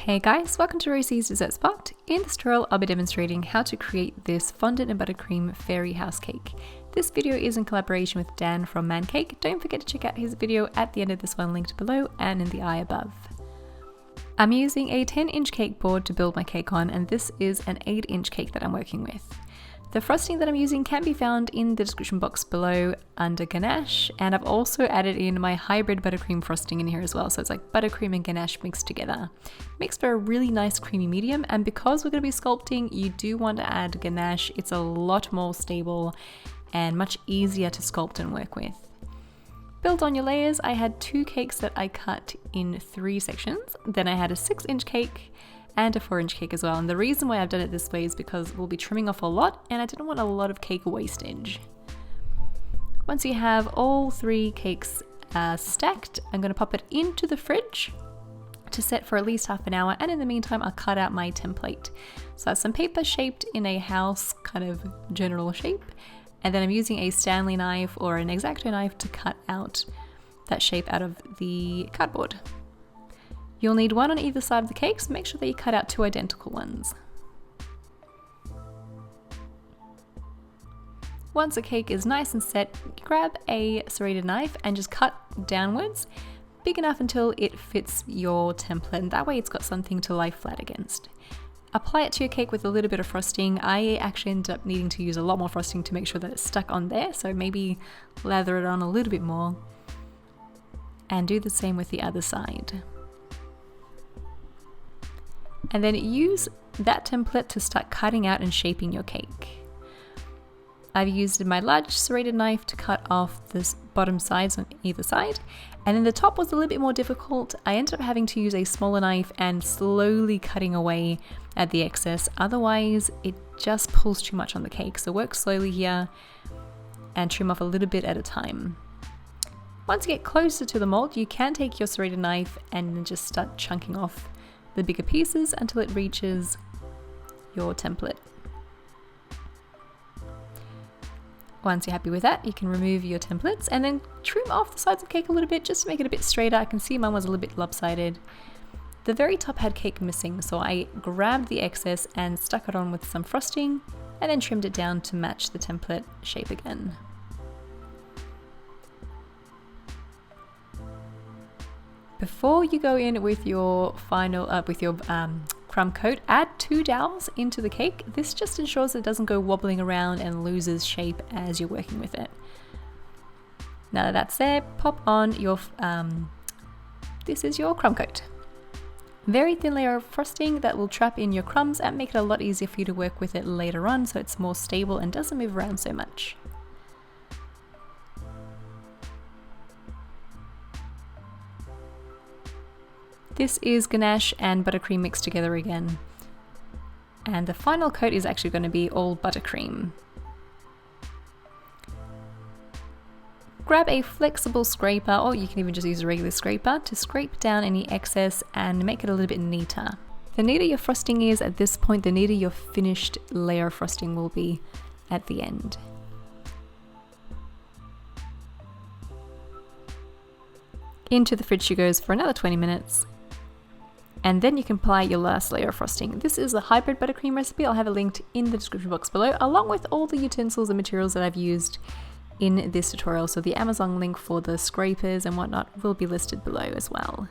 Hey guys, welcome to Rosie's Dessert Spot. In this tutorial, I'll be demonstrating how to create this fondant and buttercream fairy house cake. This video is in collaboration with Dan from Man Cake. Don't forget to check out his video at the end of this one linked below and in the eye above. I'm using a 10-inch cake board to build my cake on, and this is an 8-inch cake that I'm working with. The frosting that I'm using can be found in the description box below under ganache, and I've also added in my hybrid buttercream frosting in here as well, so it's like buttercream and ganache mixed together. Makes for a really nice creamy medium, and because we're going to be sculpting, you do want to add ganache. It's a lot more stable and much easier to sculpt and work with. Build on your layers. I had 2 cakes that I cut in 3 sections, then I had a 6-inch cake and a 4-inch cake as well, and the reason why I've done it this way is because we'll be trimming off a lot and I didn't want a lot of cake wastage. Once you have all 3 cakes stacked, I'm going to pop it into the fridge to set for at least half an hour, and in the meantime I'll cut out my template. So I have some paper shaped in a house kind of general shape, and then I'm using a Stanley knife or an X-Acto knife to cut out that shape out of the cardboard. You'll need one on either side of the cake, so make sure that you cut out 2 identical ones. Once the cake is nice and set, grab a serrated knife and just cut downwards, big enough until it fits your template, and that way it's got something to lie flat against. Apply it to your cake with a little bit of frosting. I actually ended up needing to use a lot more frosting to make sure that it's stuck on there, so maybe lather it on a little bit more. And do the same with the other side. And then use that template to start cutting out and shaping your cake. I've used my large serrated knife to cut off the bottom sides on either side, and then the top was a little bit more difficult. I ended up having to use a smaller knife and slowly cutting away at the excess, otherwise it just pulls too much on the cake. So work slowly here and trim off a little bit at a time. Once you get closer to the mold, you can take your serrated knife and just start chunking off the bigger pieces until it reaches your template. Once you're happy with that, you can remove your templates and then trim off the sides of the cake a little bit just to make it a bit straighter. I can see mine was a little bit lopsided. The very top had cake missing, so I grabbed the excess and stuck it on with some frosting and then trimmed it down to match the template shape again. Before you go in with your final, crumb coat, add 2 dowels into the cake. This just ensures it doesn't go wobbling around and loses shape as you're working with it. Now that that's there, pop on your, this is your crumb coat. Very thin layer of frosting that will trap in your crumbs and make it a lot easier for you to work with it later on, so it's more stable and doesn't move around so much. This is ganache and buttercream mixed together again. And the final coat is actually going to be all buttercream. Grab a flexible scraper, or you can even just use a regular scraper, to scrape down any excess and make it a little bit neater. The neater your frosting is at this point, the neater your finished layer of frosting will be at the end. Into the fridge she goes for another 20 minutes. And then you can apply your last layer of frosting. This is a hybrid buttercream recipe. I'll have it linked in the description box below, along with all the utensils and materials that I've used in this tutorial. So the Amazon link for the scrapers and whatnot will be listed below as well.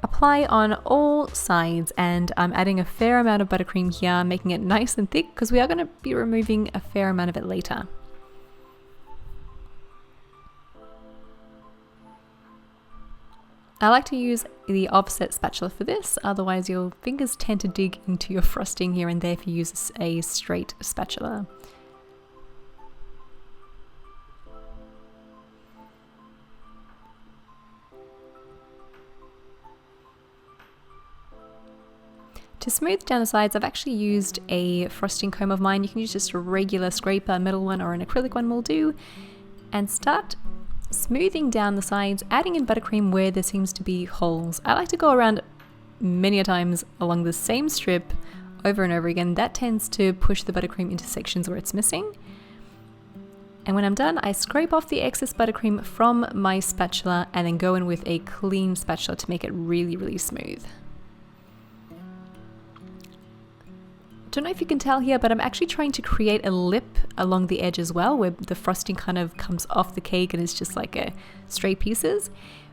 Apply on all sides, and I'm adding a fair amount of buttercream here, making it nice and thick because we are going to be removing a fair amount of it later. I like to use the offset spatula for this, otherwise your fingers tend to dig into your frosting here and there if you use a straight spatula. To smooth down the sides, I've actually used a frosting comb of mine. You can use just a regular scraper, a metal one or an acrylic one will do, and start smoothing down the sides, adding in buttercream where there seems to be holes. I like to go around many a times along the same strip over and over again. That tends to push the buttercream into sections where it's missing. And when I'm done, I scrape off the excess buttercream from my spatula and then go in with a clean spatula to make it really, really smooth. Don't know if you can tell here, but I'm actually trying to create a lip along the edge as well, where the frosting kind of comes off the cake and it's just like a straight pieces.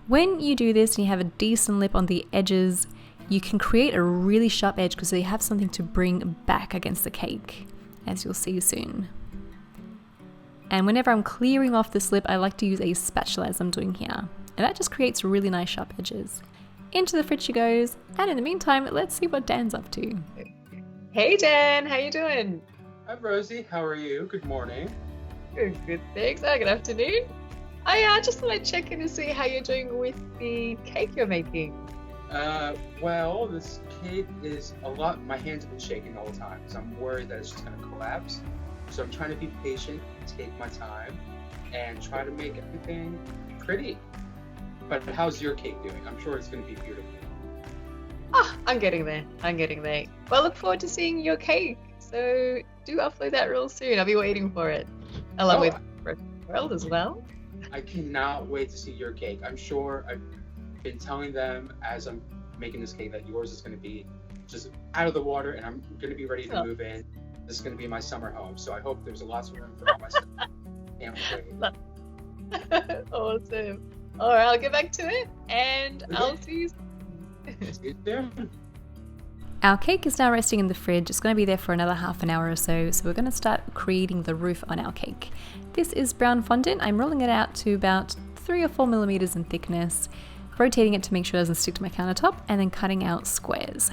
When you do this and you have a decent lip on the edges, you can create a really sharp edge because you have something to bring back against the cake, as you'll see soon. And whenever I'm clearing off this lip, I like to use a spatula as I'm doing here. And that just creates really nice sharp edges. Into the fridge she goes, and in the meantime, let's see what Dan's up to. Hey Dan, how you doing? Hi Rosie, how are you? Good morning. Good, thanks. Good afternoon. I just thought I'd check in to see how you're doing with the cake you're making. Well, this cake is a lot, my hands have been shaking all the time because I'm worried that it's just going to collapse. So I'm trying to be patient, take my time, and try to make everything pretty. But how's your cake doing? I'm sure it's going to be beautiful. I'm getting there. Well, I look forward to seeing your cake. So do upload that real soon. I'll be waiting for it. Along with World as well. I cannot wait to see your cake. I'm sure I've been telling them as I'm making this cake that yours is going to be just out of the water and I'm going to be ready to move in. This is going to be my summer home. So I hope there's lots of room for all my stuff. Can't wait. Awesome. All right, I'll get back to it and I'll see you soon. Our cake is now resting in the fridge. It's going to be there for another half an hour or so. So we're going to start creating the roof on our cake. This is brown fondant. I'm rolling it out to about 3 or 4 millimeters in thickness, rotating it to make sure it doesn't stick to my countertop, and then cutting out squares.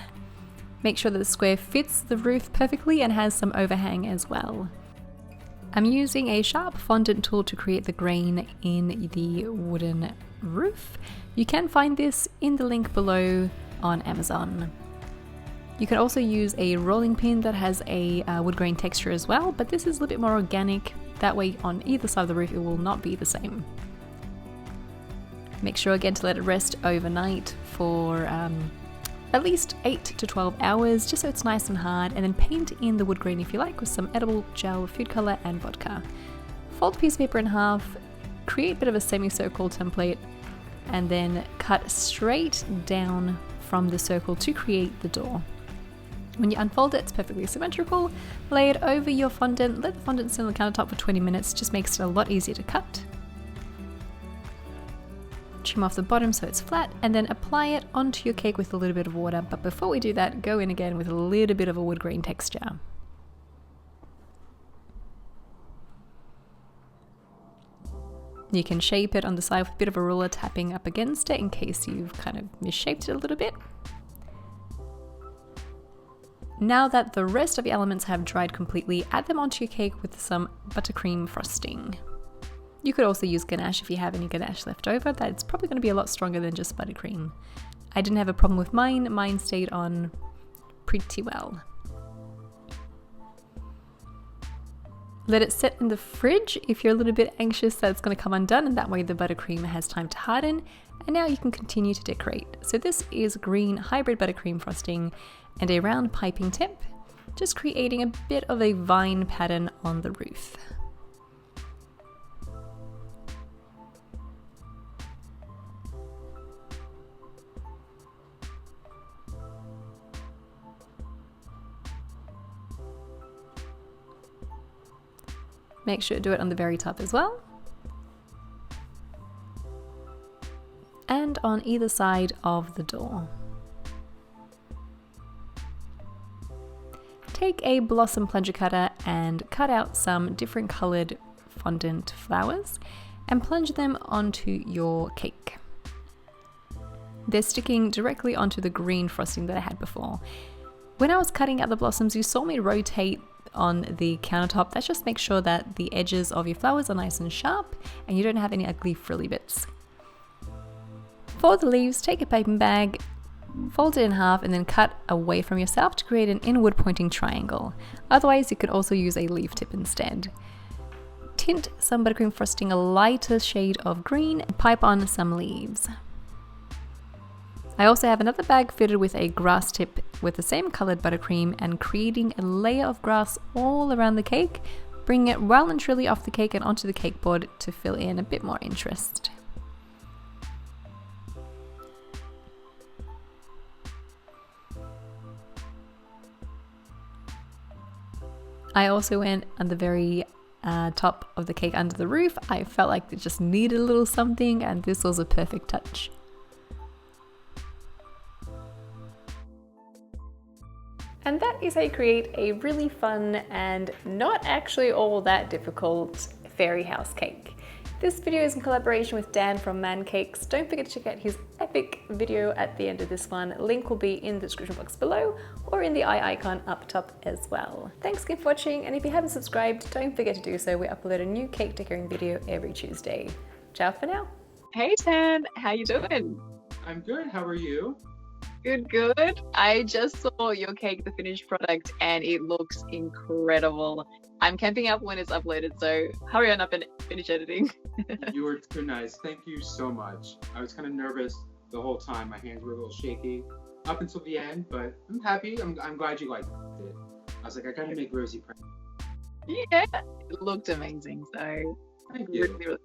Make sure that the square fits the roof perfectly and has some overhang as well. I'm using a sharp fondant tool to create the grain in the wooden roof. You can find this in the link below on Amazon. You can also use a rolling pin that has a wood grain texture as well, but this is a little bit more organic. That way on either side of the roof it will not be the same. Make sure again to let it rest overnight for at least 8 to 12 hours, just so it's nice and hard, and then paint in the wood grain if you like with some edible gel, food color and vodka. Fold the piece of paper in half, create a bit of a semicircle template, and then cut straight down from the circle to create the door. When you unfold it, it's perfectly symmetrical. Lay it over your fondant, let the fondant sit on the countertop for 20 minutes, just makes it a lot easier to cut. Trim off the bottom so it's flat, and then apply it onto your cake with a little bit of water. But before we do that, go in again with a little bit of a wood grain texture. You can shape it on the side with a bit of a ruler, tapping up against it in case you've kind of misshaped it a little bit. Now that the rest of the elements have dried completely, add them onto your cake with some buttercream frosting. You could also use ganache if you have any ganache left over. That's probably going to be a lot stronger than just buttercream. I didn't have a problem with mine. Mine stayed on pretty well. Let it sit in the fridge if you're a little bit anxious that it's going to come undone, and that way the buttercream has time to harden. And now you can continue to decorate. So this is green hybrid buttercream frosting and a round piping tip, just creating a bit of a vine pattern on the roof. Make sure to do it on the very top as well. And on either side of the door. Take a blossom plunger cutter and cut out some different colored fondant flowers and plunge them onto your cake. They're sticking directly onto the green frosting that I had before. When I was cutting out the blossoms, you saw me rotate on the countertop. That just makes sure that the edges of your flowers are nice and sharp and you don't have any ugly frilly bits. For the leaves, take a piping bag, fold it in half and then cut away from yourself to create an inward pointing triangle. Otherwise, you could also use a leaf tip instead. Tint some buttercream frosting a lighter shade of green and pipe on some leaves. I also have another bag fitted with a grass tip with the same colored buttercream and creating a layer of grass all around the cake bringing it well and truly off the cake and onto the cake board to fill in a bit more interest. I also went on the very top of the cake under the roof. I felt like it just needed a little something, and this was a perfect touch. And that is how you create a really fun and not actually all that difficult fairy house cake. This video is in collaboration with Dan from Man Cakes. Don't forget to check out his epic video at the end of this one. Link will be in the description box below or in the eye icon up top as well. Thanks again for watching, and if you haven't subscribed, don't forget to do so. We upload a new cake decorating video every Tuesday. Ciao for now. Hey Dan, how you doing? I'm good. How are you? Good, good. I just saw your cake, the finished product, and it looks incredible. I'm camping up when it's uploaded, so hurry on up and finish editing. You were too nice. Thank you so much. I was kind of nervous the whole time. My hands were a little shaky up until the end, but I'm happy. I'm glad you liked it. I was like, I gotta make Rosie proud. Yeah, it looked amazing. So Thank really, you. really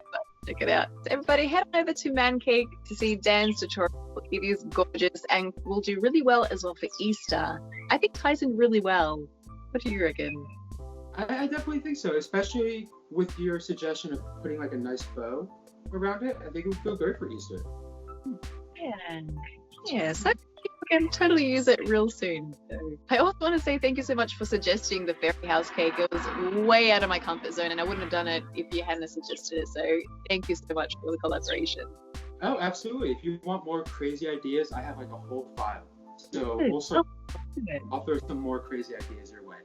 check it out. So everybody, head on over to Man Cake to see Dan's tutorial. It is gorgeous and will do really well as well for Easter. I think ties in really well. What do you reckon? I definitely think so, especially with your suggestion of putting like a nice bow around it. I think it would feel good for Easter. Yeah, so you can totally use it real soon. So, I also want to say thank you so much for suggesting the fairy house cake. It was way out of my comfort zone, and I wouldn't have done it if you hadn't suggested it. So thank you so much for the collaboration. Oh, absolutely. If you want more crazy ideas, I have like a whole file. So I'll throw some more crazy ideas your way.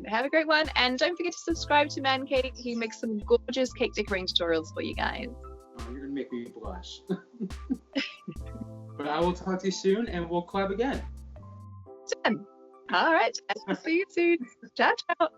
Have a great one, and don't forget to subscribe to Man Cake. He makes some gorgeous cake decorating tutorials for you guys. Oh, you're gonna make me blush. But I will talk to you soon, and we'll collab again. All right, I'll see you soon. Ciao, ciao.